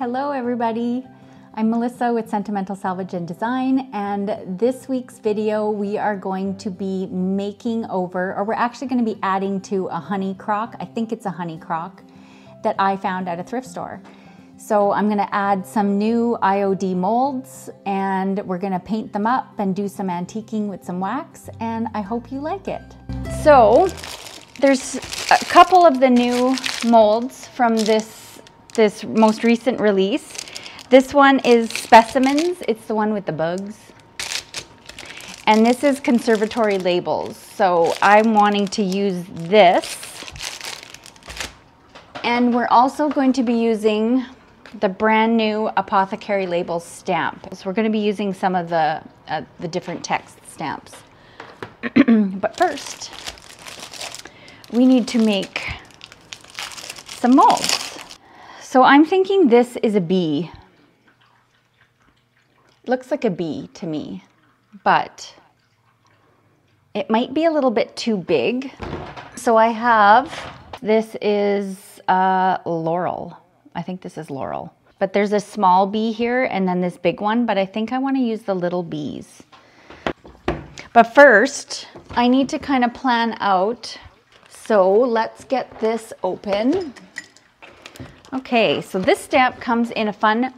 Hello everybody, I'm Melissa with Sentimental Salvage and Design, and this week's video we are going to be making over, or we're actually going to be adding to a honey crock. I think it's a honey crock that I found at a thrift store. So I'm going to add some new IOD molds and we're going to paint them up and do some antiquing with some wax, and I hope you like it. So there's a couple of the new molds from this most recent release. This one is Specimens. It's the one with the bugs. And this is Conservatory Labels. So I'm wanting to use this. And we're also going to be using the brand new Apothecary Labels stamp. So we're going to be using some of the different text stamps. But first, we need to make some molds. So I'm thinking this is a bee. Looks like a bee to me, but it might be a little bit too big. So I have, this is Laurel. I think this is Laurel. But there's a small bee here and then this big one, but I think I want to use the little bees. But first, I need to kind of plan out. So let's get this open. Okay, so this stamp comes in a fun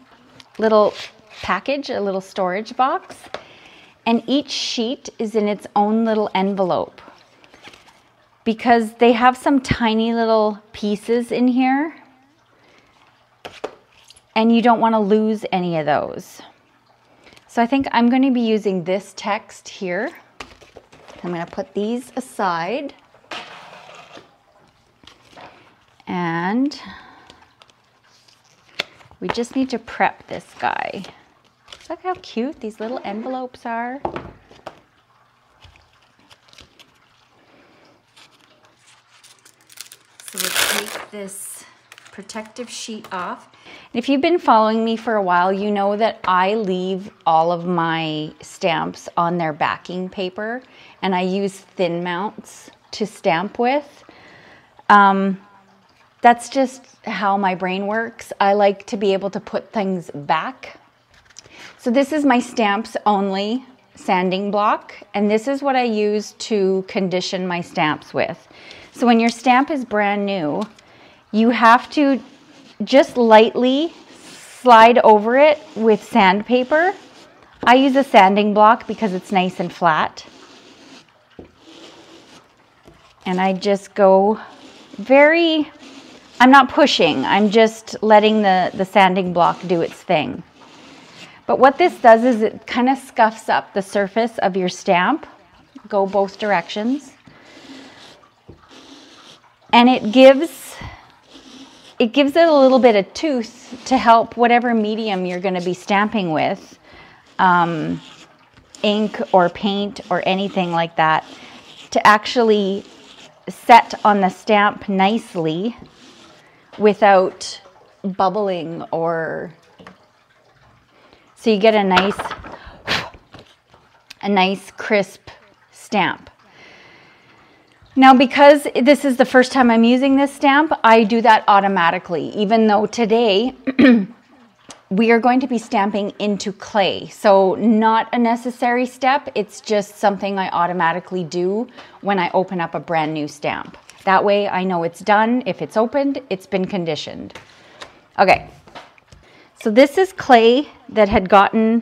little package, a little storage box, and each sheet is in its own little envelope because they have some tiny little pieces in here and you don't want to lose any of those. So I think I'm going to be using this text here. I'm going to put these aside and we just need to prep this guy. Look how cute these little envelopes are. So let's take this protective sheet off. If you've been following me for a while, you know that I leave all of my stamps on their backing paper and I use thin mounts to stamp with. That's just how my brain works. I like to be able to put things back. So this is my stamps only sanding block, and this is what I use to condition my stamps with. So when your stamp is brand new, you have to just lightly slide over it with sandpaper. I use a sanding block because it's nice and flat. And I just go I'm not pushing, I'm just letting the sanding block do its thing. But what this does is it kind of scuffs up the surface of your stamp, go both directions. And it gives it a little bit of tooth to help whatever medium you're going to be stamping with, ink or paint or anything like that, to actually set on the stamp nicely without bubbling, or so you get a nice crisp stamp. Now, because this is the first time I'm using this stamp, I do that automatically, even though today we are going to be stamping into clay. So not a necessary step, it's just something I automatically do when I open up a brand new stamp. That way I know it's done. If it's opened, it's been conditioned. Okay, so this is clay that had gotten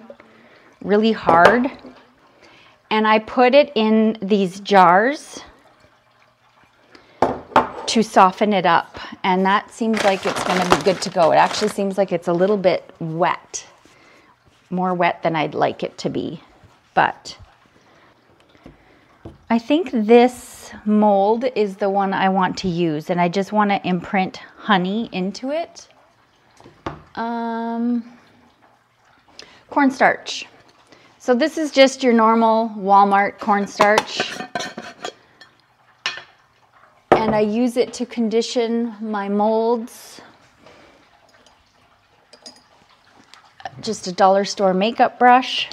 really hard, and I put it in these jars to soften it up, and that seems like it's going to be good to go. It actually seems like it's a little bit wet, more wet than I'd like it to be, but I think this mold is the one I want to use, and I just want to imprint honey into it. Cornstarch. So this is just your normal Walmart cornstarch, and I use it to condition my molds. Just a dollar store makeup brush.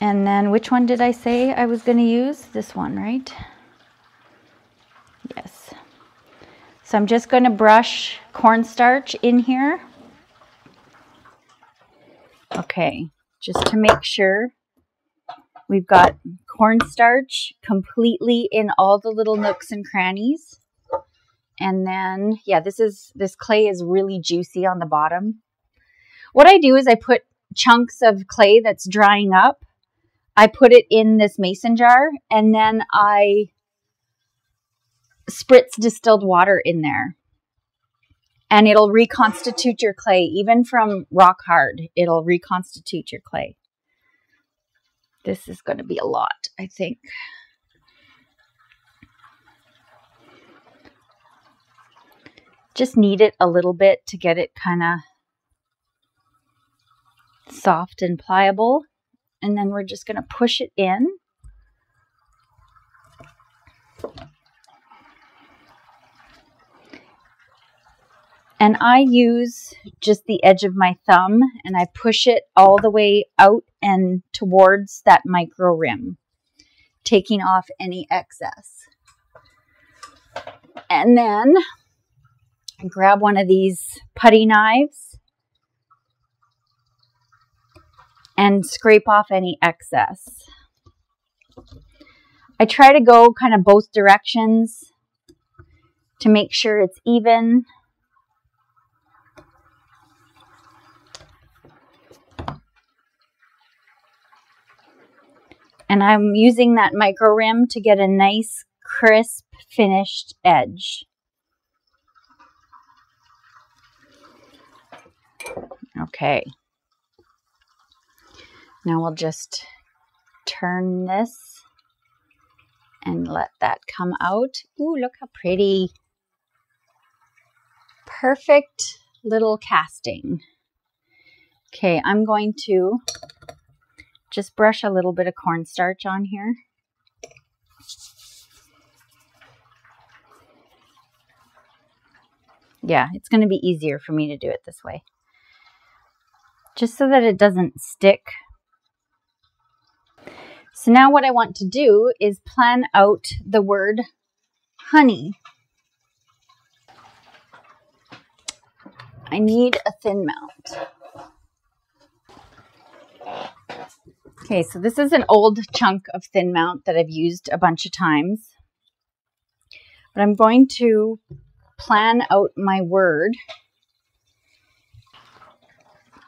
And then which one did I say I was going to use? This one, right? Yes. So I'm just going to brush cornstarch in here. Okay, just to make sure we've got cornstarch completely in all the little nooks and crannies. And then, yeah, this clay is really juicy on the bottom. What I do is I put chunks of clay that's drying up. I put it in this mason jar, and then I spritz distilled water in there. And it'll reconstitute your clay. Even from rock hard, it'll reconstitute your clay. This is going to be a lot, I think. Just knead it a little bit to get it kind of soft and pliable. And then we're just going to push it in. And I use just the edge of my thumb and I push it all the way out and towards that micro rim, taking off any excess. And then I grab one of these putty knives and scrape off any excess. I try to go kind of both directions to make sure it's even. And I'm using that micro rim to get a nice, crisp, finished edge. Okay. Now we'll just turn this and let that come out. Ooh, look how pretty. Perfect little casting. Okay, I'm going to just brush a little bit of cornstarch on here. Yeah, it's going to be easier for me to do it this way. Just so that it doesn't stick. So now what I want to do is plan out the word honey. I need a thin mount. Okay, so this is an old chunk of thin mount that I've used a bunch of times. But I'm going to plan out my word.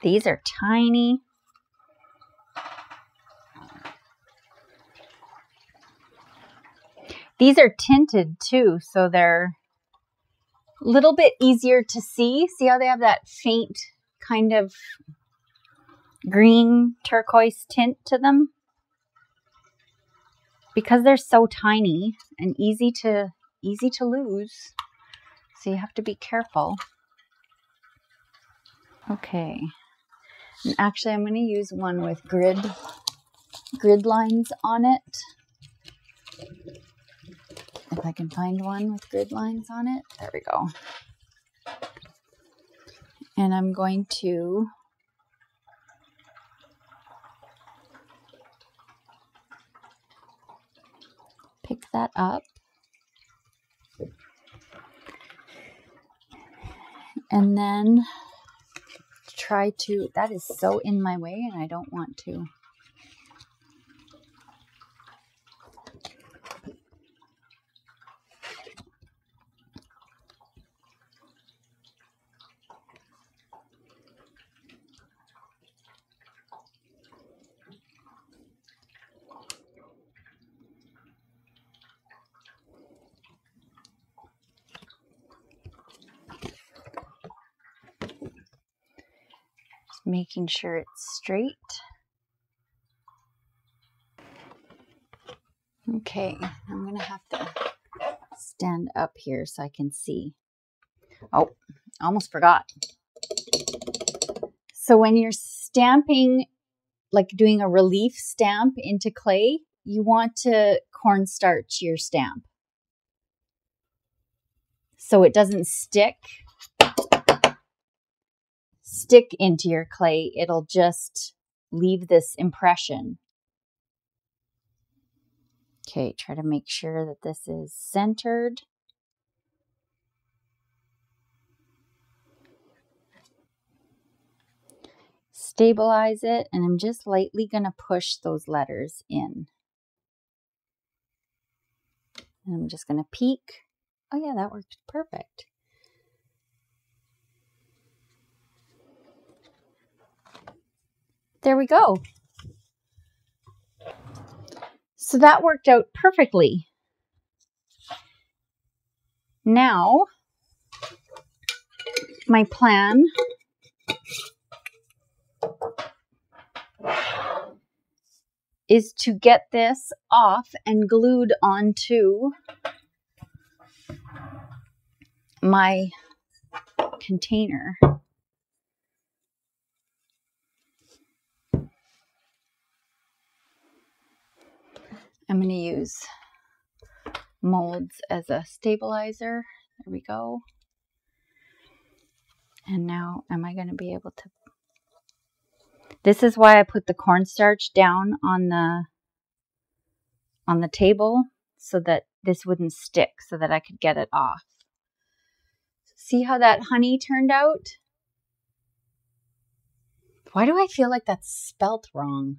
These are tiny. These are tinted too, so they're a little bit easier to see. See how they have that faint kind of green turquoise tint to them? Because they're so tiny and easy to lose. So you have to be careful. Okay. And actually I'm going to use one with grid lines on it. If I can find one with grid lines on it. There we go. And I'm going to pick that up. And then try to, that is so in my way and I don't want to. Making sure it's straight. Okay, I'm gonna have to stand up here so I can see. Oh, almost forgot. So when you're stamping, like doing a relief stamp into clay, you want to cornstarch your stamp so it doesn't stick into your clay. It'll just leave this impression. Okay, try to make sure that this is centered. stabilize it, and I'm just lightly going to push those letters in. And I'm just going to peek. Oh yeah, that worked perfect. There we go. So that worked out perfectly. Now, my plan is to get this off and glued onto my container. I'm going to use molds as a stabilizer. There we go. And now, am I going to be able to... This is why I put the cornstarch down on the table, so that this wouldn't stick, so that I could get it off. See how that honey turned out? Why do I feel like that's spelt wrong?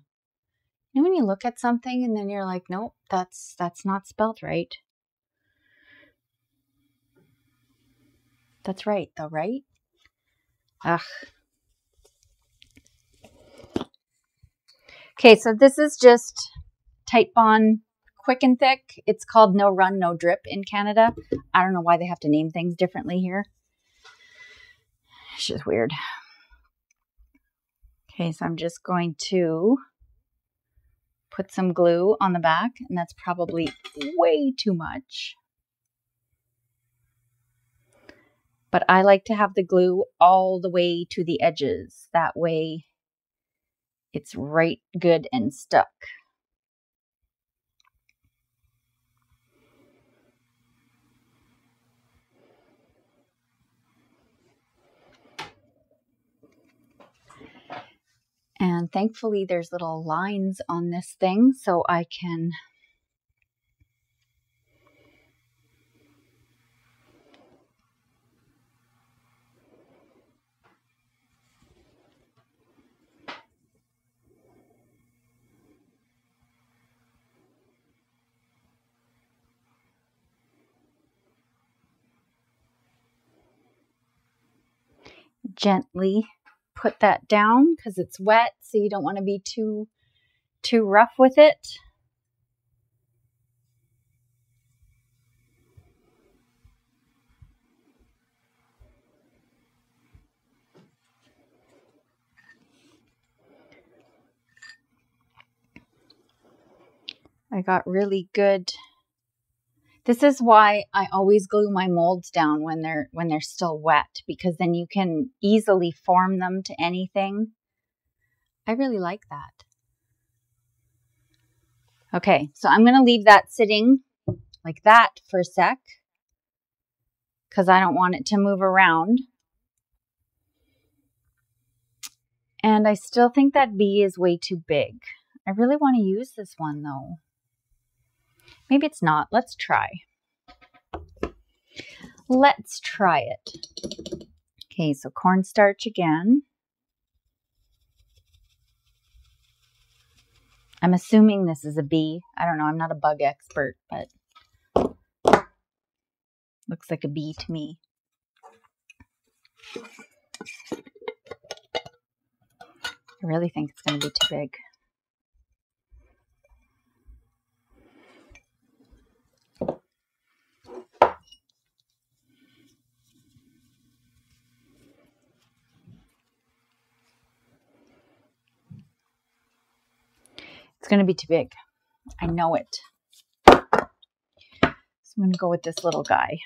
You know when you look at something and then you're like, nope, that's not spelt right. That's right though, right? Ugh. Okay, so this is just Titebond Quick and Thick. It's called No Run, No Drip in Canada. I don't know why they have to name things differently here. It's just weird. Okay, so I'm just going to put some glue on the back, and that's probably way too much. But I like to have the glue all the way to the edges. That way it's right good and stuck. And thankfully there's little lines on this thing so I can gently put that down because it's wet, so you don't want to be too rough with it. I got really good. This is why I always glue my molds down when they're still wet, because then you can easily form them to anything. I really like that. Okay, so I'm going to leave that sitting like that for a sec because I don't want it to move around. And I still think that bee is way too big. I really want to use this one though. Maybe it's not. Let's try. Let's try it. Okay, so cornstarch again. I'm assuming this is a bee. I don't know. I'm not a bug expert, but looks like a bee to me. I really think it's going to be too big. It's going to be too big. I know it. So I'm going to go with this little guy.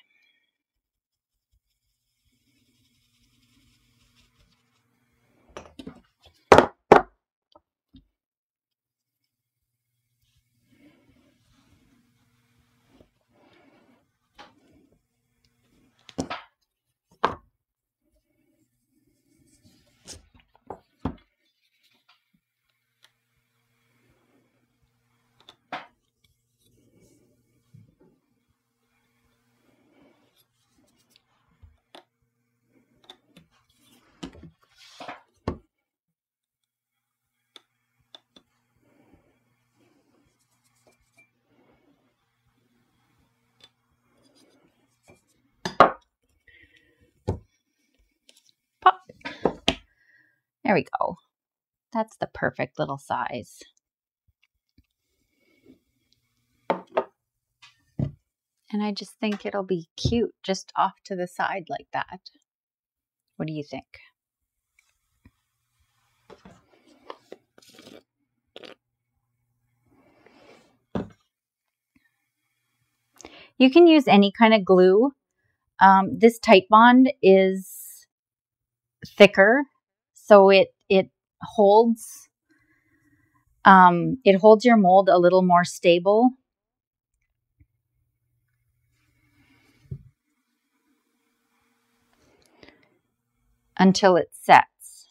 There we go. That's the perfect little size. And I just think it'll be cute just off to the side like that. What do you think? You can use any kind of glue. This Type Bond is thicker, so it holds your mold a little more stable. Until it sets.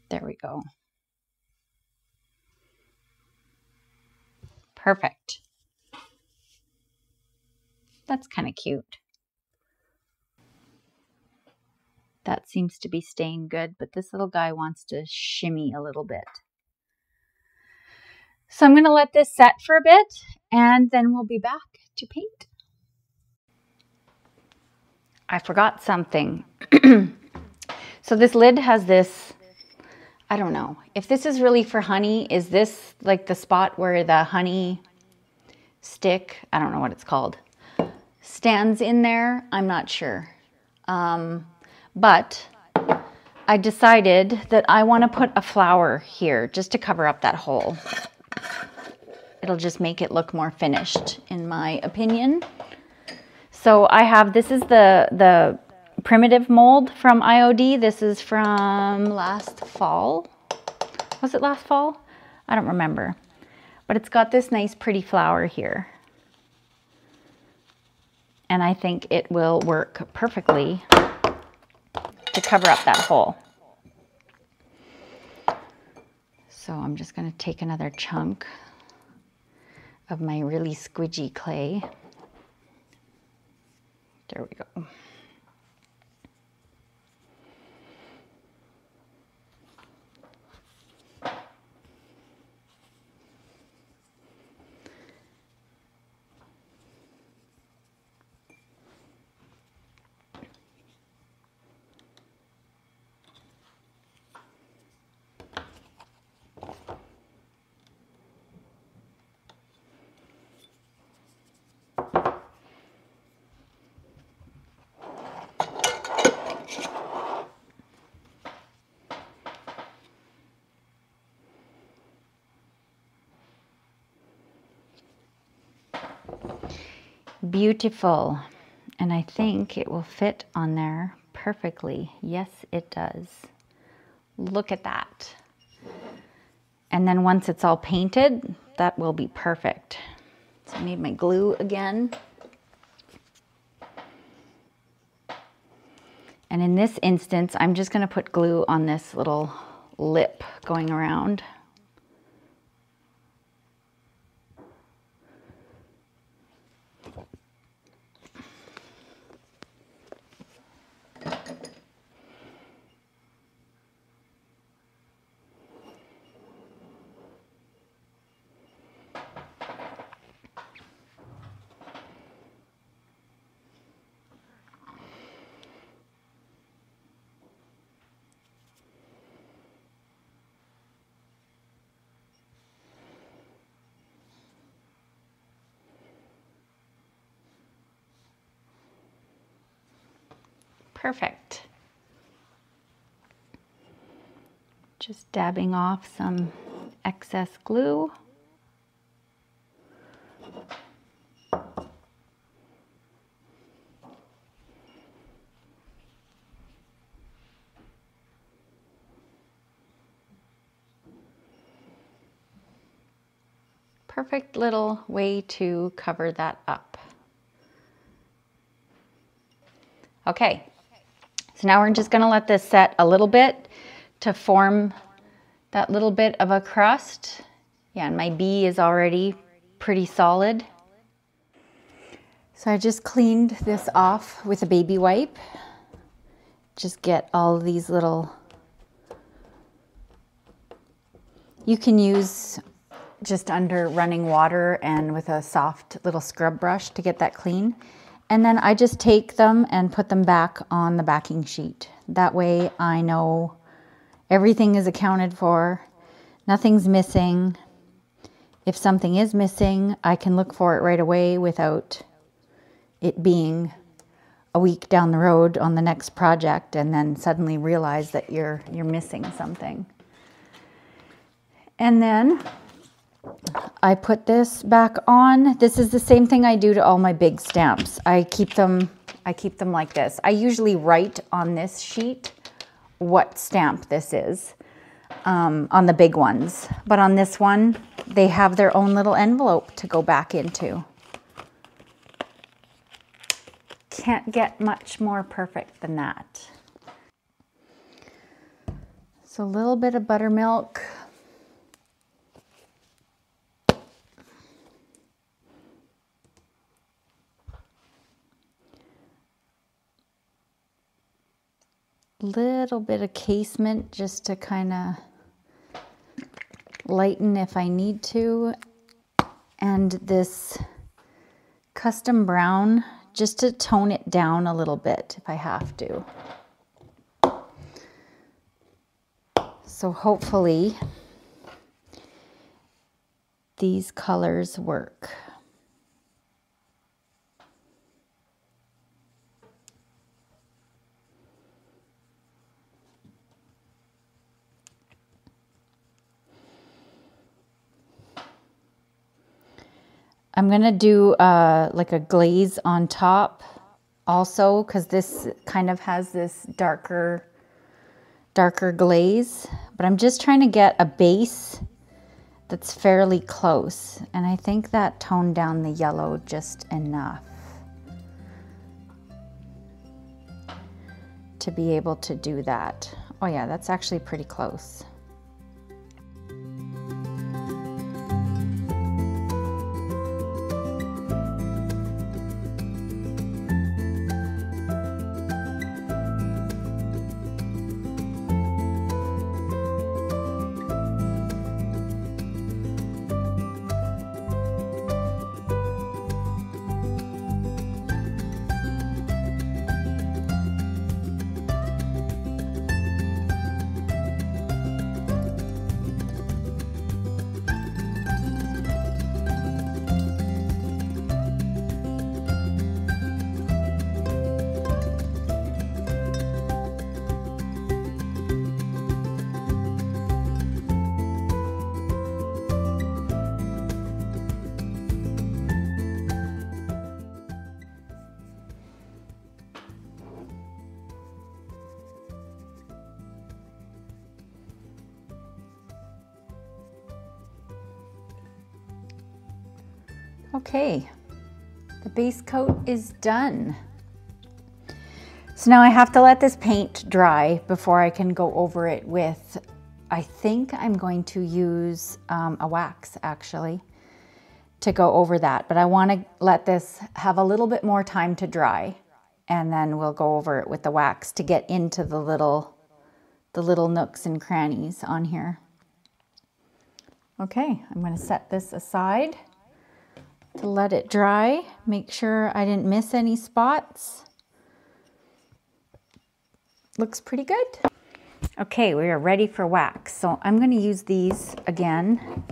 There we go. Perfect. That's kind of cute. That seems to be staying good, but this little guy wants to shimmy a little bit. So I'm going to let this set for a bit, and then we'll be back to paint. I forgot something. So this lid has this, I don't know, if this is really for honey, is this like the spot where the honey stick, I don't know what it's called, stands in there? I'm not sure. But I decided that I want to put a flower here just to cover up that hole. It'll just make it look more finished, in my opinion. So I have, this is the primitive mold from IOD. This is from last fall. Was it last fall? I don't remember. But it's got this nice pretty flower here. And I think it will work perfectly to cover up that hole. So I'm just going to take another chunk of my really squidgy clay. There we go. Beautiful. And I think it will fit on there perfectly. Yes, it does. Look at that. And then once it's all painted, that will be perfect. So I need my glue again. And in this instance, I'm just going to put glue on this little lip going around. Perfect. Just dabbing off some excess glue. Perfect little way to cover that up. Okay. So now we're just going to let this set a little bit to form that little bit of a crust. Yeah, and my bee is already pretty solid. So I just cleaned this off with a baby wipe. Just get all of these little, you can use just under running water and with a soft little scrub brush to get that clean. And then I just take them and put them back on the backing sheet. That way I know everything is accounted for, nothing's missing. If something is missing, I can look for it right away without it being a week down the road on the next project and then suddenly realize that you're missing something. And then I put this back on. This is the same thing I do to all my big stamps. I keep them like this. I usually write on this sheet what stamp this is on the big ones. But on this one, they have their own little envelope to go back into. Can't get much more perfect than that. So a little bit of buttermilk. Little bit of casement just to kind of lighten if I need to. And this custom brown just to tone it down a little bit if I have to. So hopefully these colors work. I'm gonna do like a glaze on top also, because this kind of has this darker glaze, but I'm just trying to get a base that's fairly close, and I think that toned down the yellow just enough to be able to do that. Oh yeah, that's actually pretty close. Okay, the base coat is done. So now I have to let this paint dry before I can go over it with, I think I'm going to use a wax actually to go over that, but I want to let this have a little bit more time to dry, and then we'll go over it with the wax to get into the little nooks and crannies on here. Okay, I'm going to set this aside to let it dry, make sure I didn't miss any spots. Looks pretty good. Okay, we are ready for wax. So I'm going to use these again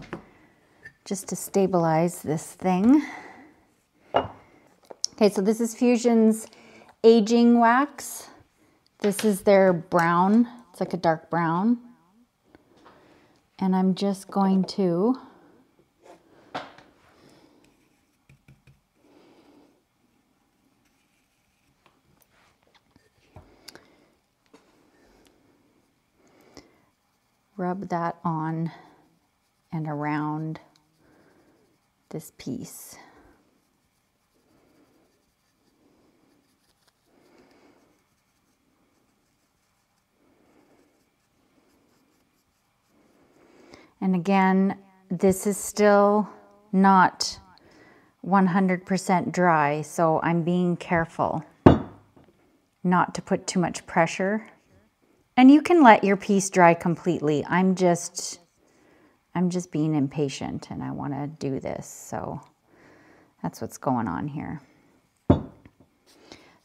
just to stabilize this thing. Okay, so this is Fusion's aging wax. This is their brown. It's like a dark brown. And I'm just going to rub that on and around this piece. And again, this is still not 100% dry, so I'm being careful not to put too much pressure. And you can let your piece dry completely. I'm just being impatient and I want to do this, so that's what's going on here.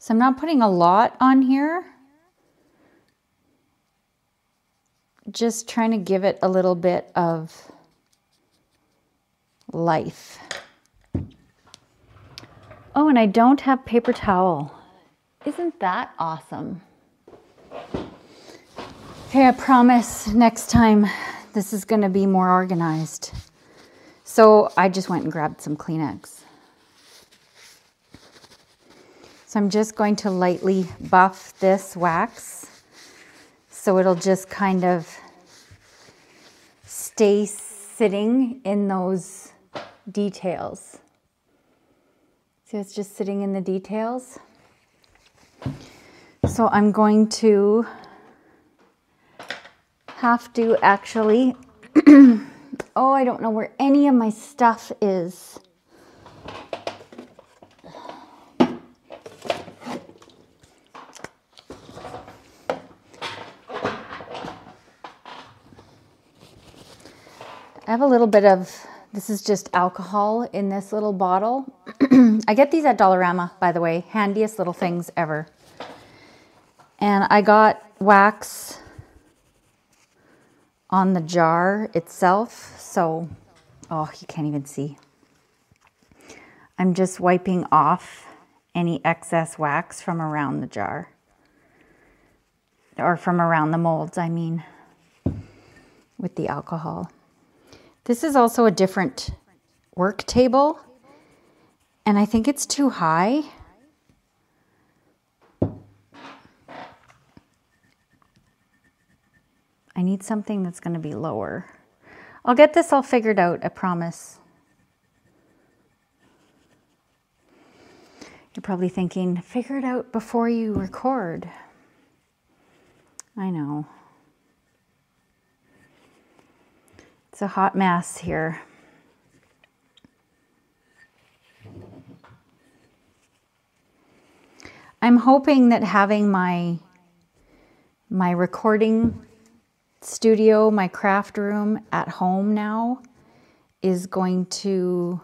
So I'm not putting a lot on here. Just trying to give it a little bit of life. Oh, and I don't have paper towel. Isn't that awesome? Okay, I promise next time this is gonna be more organized. So I just went and grabbed some Kleenex. So I'm just going to lightly buff this wax so it'll just kind of stay sitting in those details. See, it's just sitting in the details. So I'm going to have to actually, oh, I don't know where any of my stuff is. I have a little bit of, this is just alcohol in this little bottle. I get these at Dollarama, by the way, handiest little things ever. And I got wax on the jar itself, so, oh, you can't even see. I'm just wiping off any excess wax from around the jar. Or from around the molds, I mean, with the alcohol. This is also a different work table, and I think it's too high. I need something that's going to be lower. I'll get this all figured out, I promise. You're probably thinking, figure it out before you record. I know. It's a hot mess here. I'm hoping that having my recording studio, my craft room at home now is going to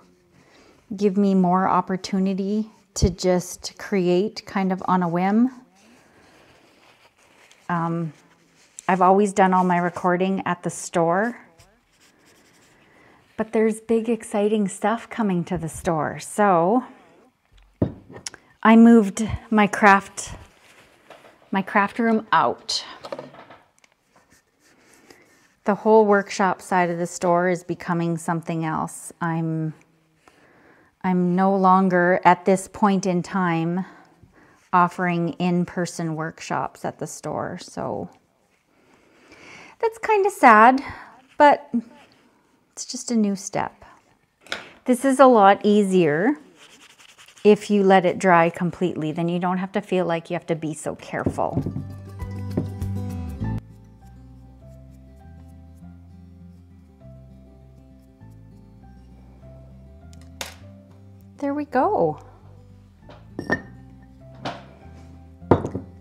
give me more opportunity to just create kind of on a whim. I've always done all my recording at the store, but there's big exciting stuff coming to the store. So I moved my craft room out. The whole workshop side of the store is becoming something else. I'm no longer at this point in time offering in-person workshops at the store. So that's kind of sad, but it's just a new step. This is a lot easier if you let it dry completely. Then you don't have to feel like you have to be so careful. There we go.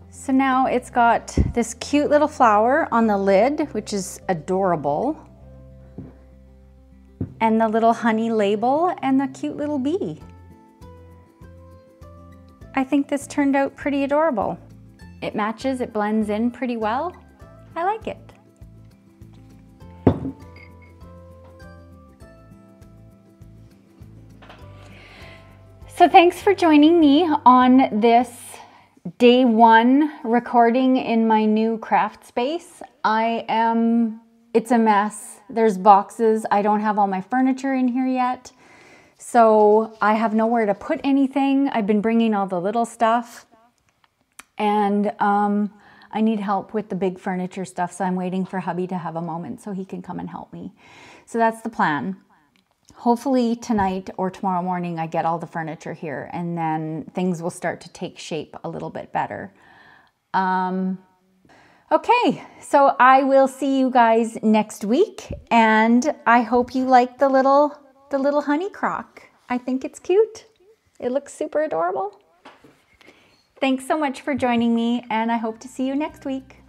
So now it's got this cute little flower on the lid, which is adorable. And the little honey label and the cute little bee. I think this turned out pretty adorable. It matches, it blends in pretty well. I like it. So thanks for joining me on this day one recording in my new craft space. It's a mess. There's boxes. I don't have all my furniture in here yet. So I have nowhere to put anything. I've been bringing all the little stuff, and I need help with the big furniture stuff. So I'm waiting for hubby to have a moment so he can come and help me. So that's the plan. Hopefully tonight or tomorrow morning I get all the furniture here, and then things will start to take shape a little bit better. Okay, so I will see you guys next week, and I hope you like the little honey crock. I think it's cute. It looks super adorable. Thanks so much for joining me, and I hope to see you next week.